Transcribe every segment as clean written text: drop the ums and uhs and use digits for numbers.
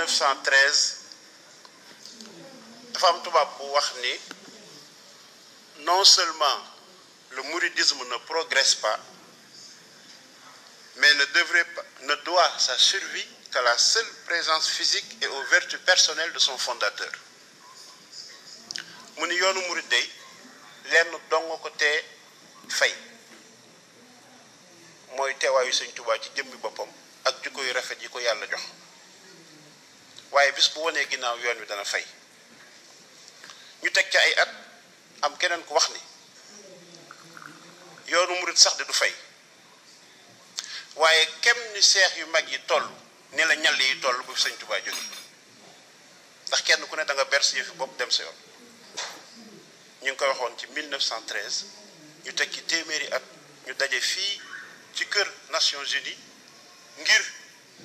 1913 dafa am tubaab bu wax ni non seulement le mouridisme ne progresse pas, mais ne doit sa survie qu'à la seule présence physique et aux vertus personnelles de son fondateur. mu ni yoonu murid day lenn dong ko tee fay mooy teewaayu Sëñ Tuubaa ci jëmmi boppam ak jikko yu rafet yi ko yàlla jox waaye bis bu wonee ginnaaw yoon wi dana fay. ñu teg ci ay at am keneen ku wax ni yoonu murid sax de du fay waaye kem ni seex yu mag yi toll ni la ñal yi toll bu Sëñ Tuubaa jóge ndax kenn ku ne da nga ber sa yëfi bopp dem sa yoon. ñu ngi koy waxoon ci 1913 ñu teg ci téeméeri at ñu daje fii ci kër Nations Unies ngir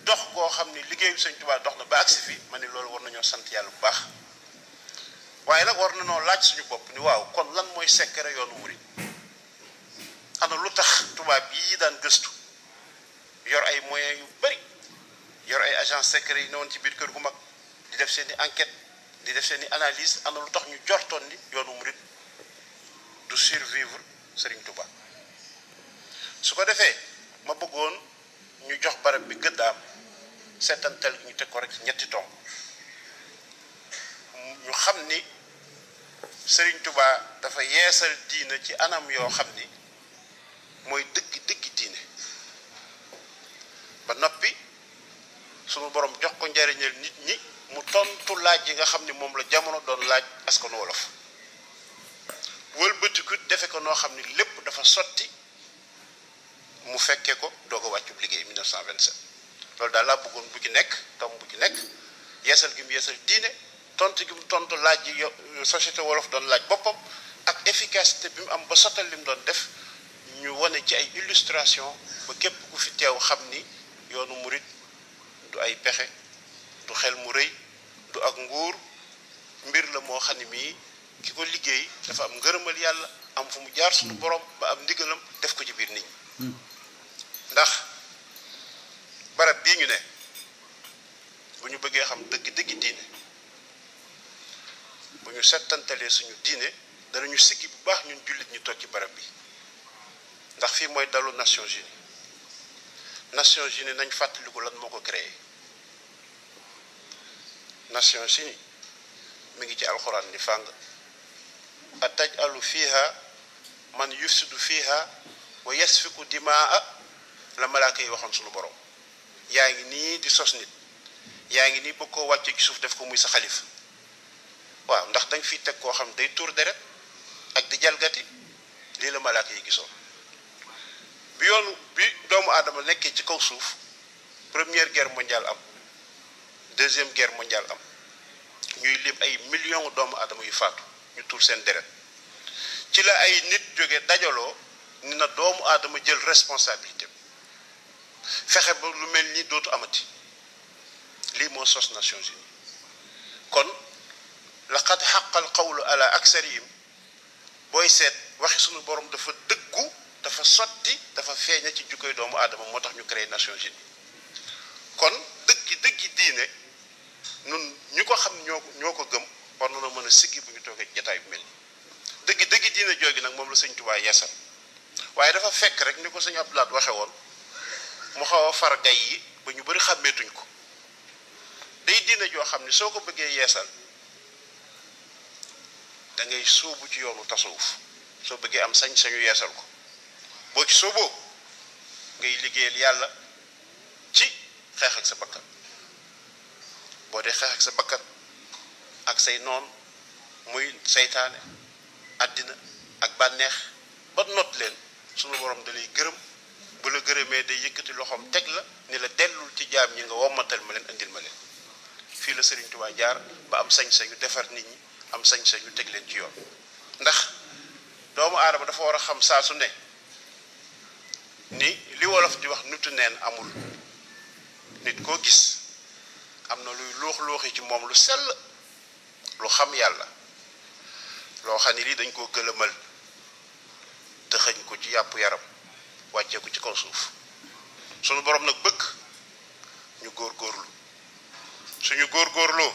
dox koo xam ni liggéeyu Sëñ Tuubaa dox na ba agsi fi ma ni loolu war nañoo sant yàlla bu baax waaye nag war nañoo laaj suñu bopp ni waaw kon lan mooy secret yoonu murid ana lu tax tubaab yii daan gëstu yor ay moyens yu bari yor ay agents secrets yi newoon ci biir kër gu mag di def seeni enquête di def seeni analyse ana lu tax ñu jortoon ni yoonu murid du survivre Serigne Touba. su ko defee ma bëggoon ñu jox barab bi gëddaam seetantal ñu teg ko rek ñetti tomb ñu xam ni Serigne Touba dafa yeesal diine ci anam yoo xam ni mooy dëgg diine ba noppi sunu borom jox ko njariñal nit ñi mu tontu laaj yi nga xam ni moom la jamono doon laaj askanu wolof wëlbatiku defe ko noo xam ni lépp dafa sotti mu fekkee ko doog a wàccub liggéey 1927 loolu daal laa bëggoon bu ci nekk tom bu ci nekk yeesal gi mu yeesal diine tontu gi mu tontu laaj yi société wolof doon laaj boppam ak efficacité bi mu am ba sottal li mu doon def ñu wane ci ay illustration ba képp ku fi teew xam ni yoonu murit du ay pexe du xel mu rëy du ak nguur mbir la moo xam ne mii ki ko liggéey dafa am ngërëmal yàlla am fu mu jaar suñu borom ba am ndigalam def ko ci biir nit ñi ndax barab bii ñu ne bu ñu bëggee xam dëgg diine bu ñu settantalee suñu diine danañu sikki bu baax ñun jullit ñu toog ci barab bi ndax fii mooy dalu Nations Unies Nations Unies nañ fàttaliku lan moo ko créé Nations Unies mi ngi ci alxuraan ni fàng ataj'alu fiha man yufsidu fiha wa yasfiku dimaa la malaaka yi waxoon suñu borom yaa ngi nii di sos nit yaa ngi nii bëgg koo wàcce ci suuf def ko muy sa xalif waaw ndax dañ fiy teg koo xam day tuur deret ak di jalgati lii la malaaka yi gisoon bi doomu aadama nekkee ci kaw suuf première guerre mondiale am deuxième guerre mondiale am ñuy lim ay millions doomu aadama yu faatu ñu tuur seen deret ci la ay nit jóge dajaloo ni na doomu aadama jël responsabilité fexe ba lu mel ni dootu amati lii moo sos Nations Unies kon laqad xaqal qawlu ala aksarihim booy seet waxi suñu borom dafa dëggu dafa sotti dafa feeña ci jukkoy doomu aadama moo tax ñu créé Nations Unies kon dëggi diine nun ñu ko xam ñoo ko gëm war na mën a siggi bu ñu toogee jataay bu mel ni dëggi diine joogi nag moom la Sëñ Tuubaa yeesal waaye dafa fekk rek ni ko Sëñ Abdou Lahad waxe woon mu xaw a far gay yi ba ñu bari xàmmeetuñ ko day diine joo xam ne soo ko bëggee yeesal da ngay sóobu ci yoonu tasawuf soo bëggee am sañ-sañu yeesal ko boo ci sooboo ngay liggéeyal yàlla ci xeex ak sa bakkan boo dee xeex ak sa bakkan ak say noon muy seytaane àddina ak bànneex ba not leen sunu borom da lay gërëm bu la gërëmee day yëkkati loxoom teg la ni la dellul ci jaam ñi nga wommatal ma leen indil ma leen fii la Serigne Touba jaar ba am sañ-sañu defar nit ñi am sañ-sañu teg leen ci yoon ndax doomu aadama dafa war a xam saa su ne ni li wolof di wax nitu neen amul nit koo gis am na luy loox-looxi ci moom lu sell lu xam yàlla loo xam ne lii dañ koo gëlëmal te xëñ ko ci yàpp yaram wàccee ko ci kaw suuf sunu borom nag bëgg ñu góorgóorlu suñu góorgóorloo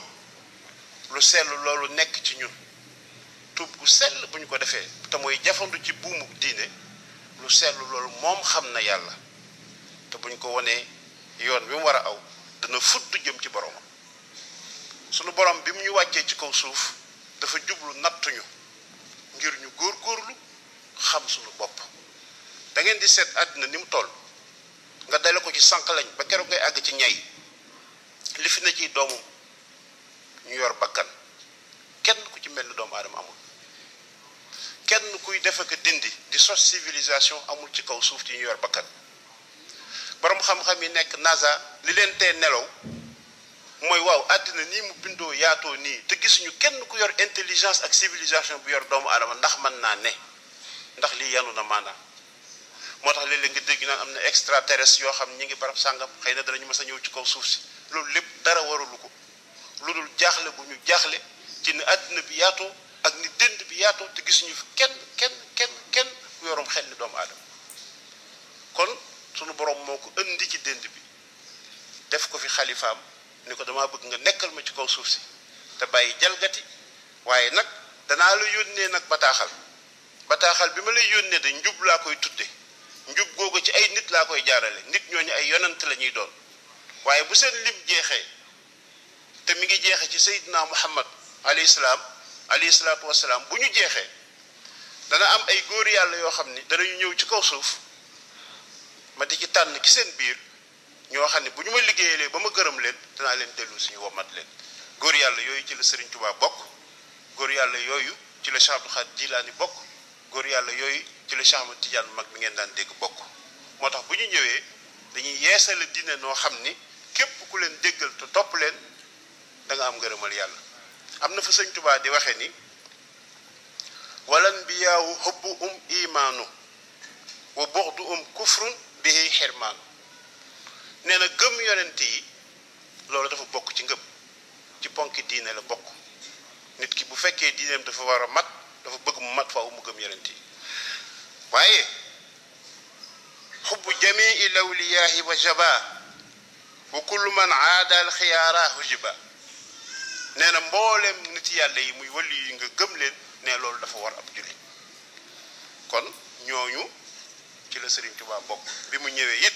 lu sell loolu nekk ci ñun tuub gu sell bu ñu ko defee te mooy jafandu ci buumu diine lu sell loolu moom xam na yàlla te buñ ko wonee yoon bi mu war a aw dana fudd jëm ci boromam sunu borom bi mu ñu wàccee ci kaw suuf dafa jublu nattuñu ngir ñu góorgóorlu xam sunu bopp da ngeen di seet àddina ni mu toll nga dale ko ci sànq lañ ba keroog ngay àgg ci ñay li fi ne ci doomu ñu yor bakkan kenn ku ci mel ni doomu aadama amul kenn kuy def ak dindi di sos civilisation amul ci kaw suuf ci ñu yor bakkan borom xam-xam yi nekk NASA li leen tee nelaw mooy waaw àddina nii mu bindoo yaatoo nii te gisuñu kenn ku yor intelligence ak civilisation bu yor doomu aadama ndax mën naa ne ndax lii yanu na maanaam moo tax léeg-léeg nga dégg naan am na extraterrestre yoo xam ñi ngi barab sàngam xëy na danañu mës a ñëw ci kaw suuf si loolu lépp dara waralu ko lu dul jaaxle bu ñu jaaxle ci ne àddina bi yaatoo ak ni dënd bi yaatoo te gisuñu fi kenn ku yorum xel ni doomu aadama kon sunu borom moo ko indi ci dënd bi def ko fi xalifaam ni ko damaa bëgg nga nekkal ma ci kaw suuf si te bàyyi jalgati waaye nag danaa la yónnee nag bataaxal bi ma lay yónnee de njub laa koy tudde njub googu ci ay nit laa koy jaarale nit ñooñu ay yonent la ñuy doon waaye bu seen lim jeexee te mi ngi jeexee ci Seydina Muhammad alayhi salaatu wasalaam bu ñu jeexee dana am ay góor yàlla yoo xam ni danañu ñëw ci kaw suuf ma di ci tànn ci seen biir ñoo xam ne bu ñu ma liggéeyalee ba ma gërëm leen danaa leen dellu suñu womat leen góor yàlla yooyu ci la Serigne Touba bokk góor yàlla yooyu ci la Cheikh Abdou Khadir Jilaani bokk góor yàlla yooyu ci la Cheikh Ahmad Tidiane mag mi ngeen daan dégg bokk moo tax bu ñu ñëwee dañuy yeesale diine noo xam ni képp ku leen déggal te topp leen da nga am ngërëmal yàlla am na fa Sëñ Touba di waxee ni walan biyaawu hubbu imaanu wa buxdu kufrun bihi xirmaanu nee na gëm yonent yi loolu dafa bokk ci ngëm ci ponki diine la bokk nit ki bu fekkee diineem dafa war a mat dafa bëgg mu mat faaw mu gëm yonent yi waaye xubbu jamii lawliyaahi wa jaba wa kullu man aada al xiyaara hujiba nee na mbooleem nit yàlla yi muy wàllu yi nga gëm leen ne loolu dafa war ab jullit kon ñooñu ci la Serigne Touba bokk bi mu ñëwee it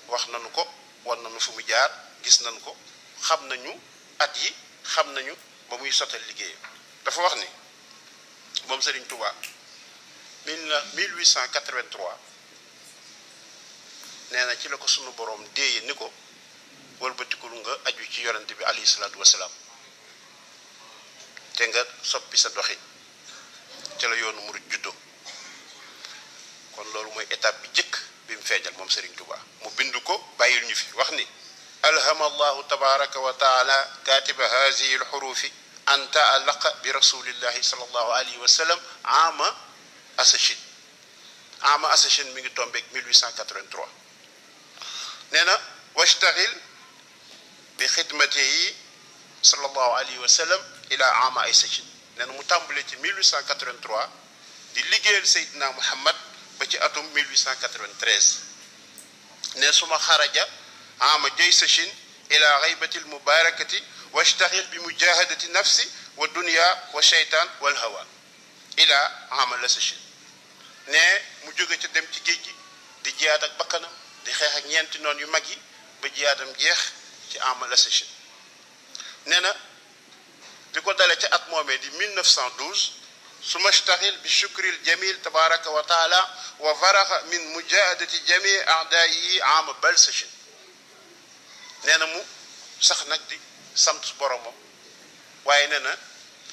wax nañu ko wan nañu fu mu jaar gis nañu ko xam nañu at yi xam nañu ba muy sottal liggéeyam dafa wax ni moom Serigne Touba 1883 nee na ci la ko sunu borom déeye ni ko wëlbatikul nga aju ci yonent bi alayhi salaatu wasalaam te nga soppi sa doxin ca la yoonu murid juddoo kon loolu mooy étape bi jëkk bi mu feeñal moom Serigne Touba mu bind ko bàyyil ñu fi wax ni alhama allahu tabaraka wa taala katiba hazihi alxurufi an taalaqa bi rasulillahi sallallahu alayhi wa sallam ama asachin mi ngi tombeeg 1883 nee na washtaghil bi xidmatihi sallallahu alayhi wa sallam ila ama asachin nee na mu tàmbalee ci 1883 di liggéeyal Seydina Muhammad ba ci atum 1893 ne suma xaraja ama jaysachin ila xaybatil mubarakati washtaghil bi mujahadati nafsi wa dunya wa shaytan wal hawa ila ama lasachin ne mu jóge ca dem ci géej gi di jiyaat ak bakkanam di xeex ak ñeenti noon yu mag yi ba jiyaatam jeex ci ama lasachin nee na di ko dale ca at moomee di 1912 suma shtaghil bi shukril jamil tabaraka wa taala wa faraxa min mujahadati jami aadaayi ama balsachin nee na mu sax nag di sant boromam waaye nee na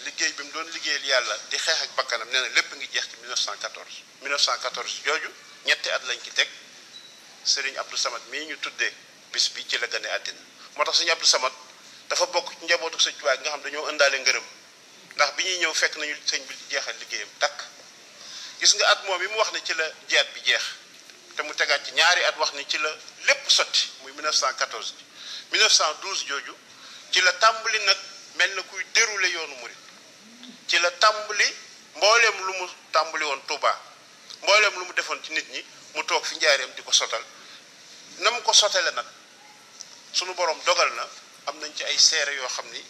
liggéey bi mu doon liggéeyal yàlla di xeex ak bakkanam nee na lépp ngi jeex ci 1914 jooju ñetti at lañ ci teg Serigne Abdou Samad mii ñu tuddee bis bi ci la gane àddina moo tax Serigne Abdou Samad dafa bokk ci njabootu Sëñ Tuubaa nga xam dañoo ëndaale ngërëm ndax bi ñuy ñëw fekk nañu sëñ bi jeexal liggéeyam takk gis nga at moom bi mu wax ne ci la jiyaat bi jeex te mu tegaat ci ñaari at wax ni ci la lépp sotti muy 1914 1912 jooju ci la tàmbali nag mel na kuy dérouler yoonu murit ci la tàmbali mbooleem lu mu tàmbali woon Touba mbooleem lu mu defoon ci nit ñi mu toog fi njaareem di ko sotal na mu ko sotale nag sunu borom dogal na am nañ ci ay seere yoo xam ni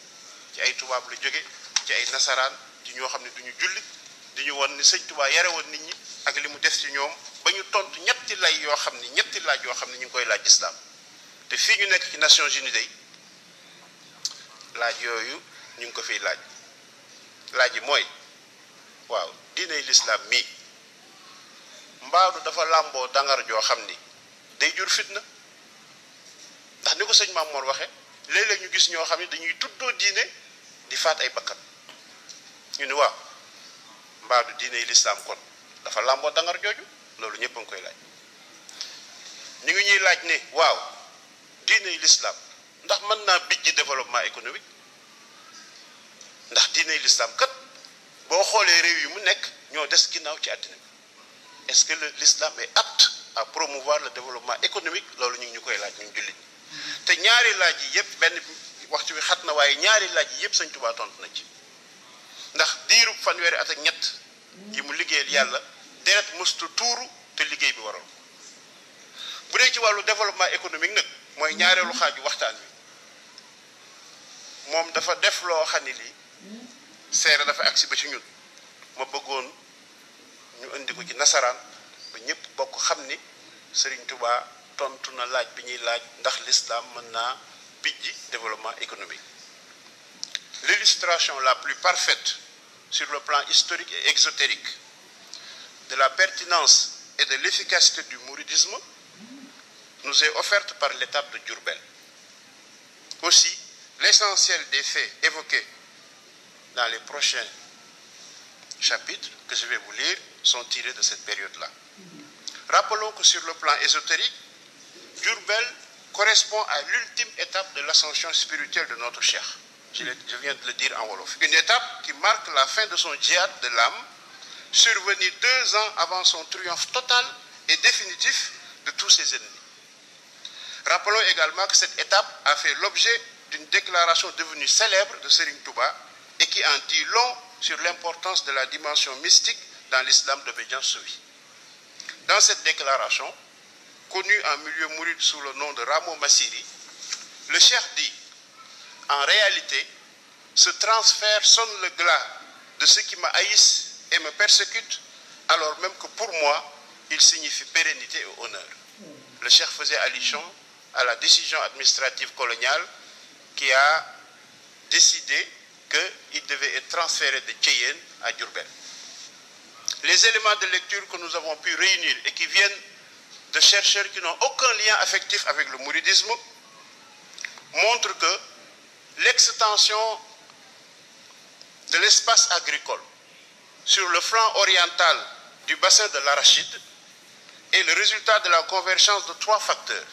ci ay tubaab la jóge ci ay nasaraan ci ñoo xam ne duñu jullit di ñu won ni sëñ Tuubaa yare woon nit ñi ak li mu def ci ñoom ba ñu tontu ñetti laaj yoo xam ni ñu ngi koy laaj islam te fii ñu nekk ci Nations Unies day laaj yooyu ñu ngi ko fiy laaj yi mooy waaw diiney lislaam mii mbaadu dafa làmboo dangar joo xam ni day jur fitna ndax ni ko sëñ Maam Mor waxe léeg-léeg ñu gis ñoo xam ne dañuy tuddoo diine di faat ay bakkan ñu ni waaw mbaadu diiney lislaam kon dafa làmboo dangar jooju loolu ñëpp a ngi koy laaj ñu ngi ñuy laaj ne waaw diiney lislaam ndax mën naa bijji développement économique ndax diiney lislaam kat boo xoolee réew yi mu nekk ñoo des ginnaaw ci àddina bi est-ce que l'islam est apte à promouvoir le développement économique loolu ñu ngi ñu koy laaj ñun jullit te ñaari laaj yi yëpp benn waxtu bi xat na waaye ñaari laaj yi yëpp sëñ Tuubaa tontu na ci ndax diirub fanweeri at ak ñett yi mu liggéeyal yàlla deret mësta tuuru te liggéey bi waral bu dee ci wàllu développement économique nag mooy ñaareelu xaaju waxtaan wi moom dafa def loo xam ne lii seere dafa agsi ba ci ñun ma bëggoon ñu indi ko ci nasaraan ba ñëpp bokk xam ni Sëriñ Tuubaa tontu na laaj bi ñuy laaj ndax l'islam mën naa bijji développement économique. L'illustration la plus parfaite sur le plan historique et exotérique de la pertinence et de l'efficacité du mouridisme nous est offerte par l'étape de Diourbel. Aussi, l'essentiel des faits évoqués dans les prochains chapitres que je vais vous lire sont tirés de cette période-là. Rappelons que sur le plan ésotérique, Diourbel correspond à l'ultime étape de l'ascension spirituelle de notre cheikh. Je viens de le dire en wolof. Une étape qui marque la fin de son djihad de l'âme, survenu 2 ans avant son triomphe total et définitif de tous ses ennemis. Rappelons également que cette étape a fait l'objet d'une déclaration devenue célèbre de Serigne Touba et qui en dit long sur l'importance de la dimension mystique dans l'islam d'obédience soufie. Dans cette déclaration, connue en milieu mouride sous le nom de Ramo Massiri, le cheikh dit: en réalité, ce transfert sonne le glas de ceux qui me haïssent et me persécutent, alors même que pour moi, il signifie pérennité et honneur. Le cheikh faisait allusion à la décision administrative coloniale qui a décidé qu'il devait être transféré de Thiéyène à Diourbel. Les éléments de lecture que nous avons pu réunir et qui viennent de chercheurs qui n'ont aucun lien affectif avec le mouridisme montrent que l'extension de l'espace agricole sur le flanc oriental du bassin de l'Arachide est le résultat de la convergence de 3 facteurs.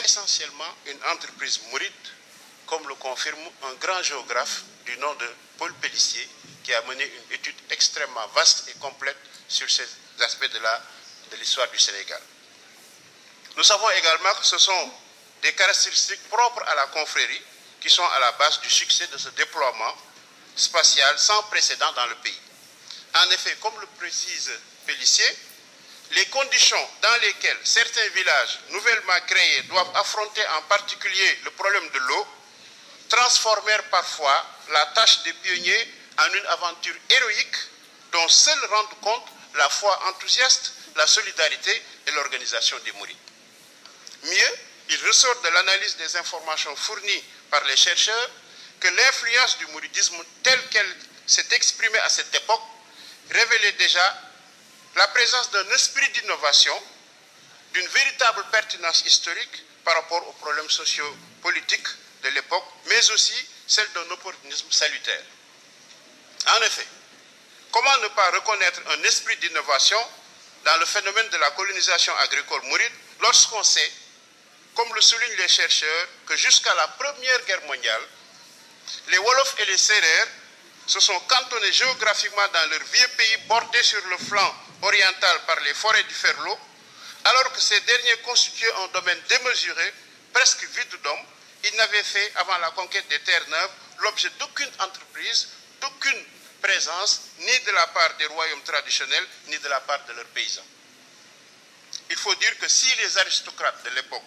Essentiellement une entreprise mouride, comme le confirme un grand géographe du nom de Paul Pellissier, qui a mené une étude extrêmement vaste et complète sur ces aspects de l'histoire du Sénégal. Nous savons également que ce sont des caractéristiques propres à la confrérie qui sont à la base du succès de ce déploiement spatial sans précédent dans le pays. En effet, comme le précise Pellissier, les conditions dans lesquelles certains villages nouvellement créés doivent affronter en particulier le problème de l'eau transformèrent parfois la tâche des pionniers en une aventure héroïque dont seuls rendent compte la foi enthousiaste, la solidarité et l'organisation des mourides. Mieux, il ressort de l'analyse des informations fournies par les chercheurs que l'influence du mouridisme telle qu'elle s'est exprimée à cette époque révélait déjà la présence d'un esprit d'innovation, d'une véritable pertinence historique par rapport aux problèmes socio-politiques de l'époque, mais aussi celle d'un opportunisme salutaire. En effet, comment ne pas reconnaître un esprit d'innovation dans le phénomène de la colonisation agricole mouride lorsqu'on sait, comme le soulignent les chercheurs, que jusqu'à la Première Guerre mondiale, les Wolofs et les Sérères se sont cantonnés géographiquement dans leur vieux pays bordé sur le flanc oriental par les forêts du Ferlo, alors que ces derniers constituaient un domaine démesuré, presque vide d'hommes. Ils n'avaient fait, avant la conquête des terres neuves, l'objet d'aucune entreprise, d'aucune présence, ni de la part des royaumes traditionnels, ni de la part de leurs paysans. Il faut dire que si les aristocrates de l'époque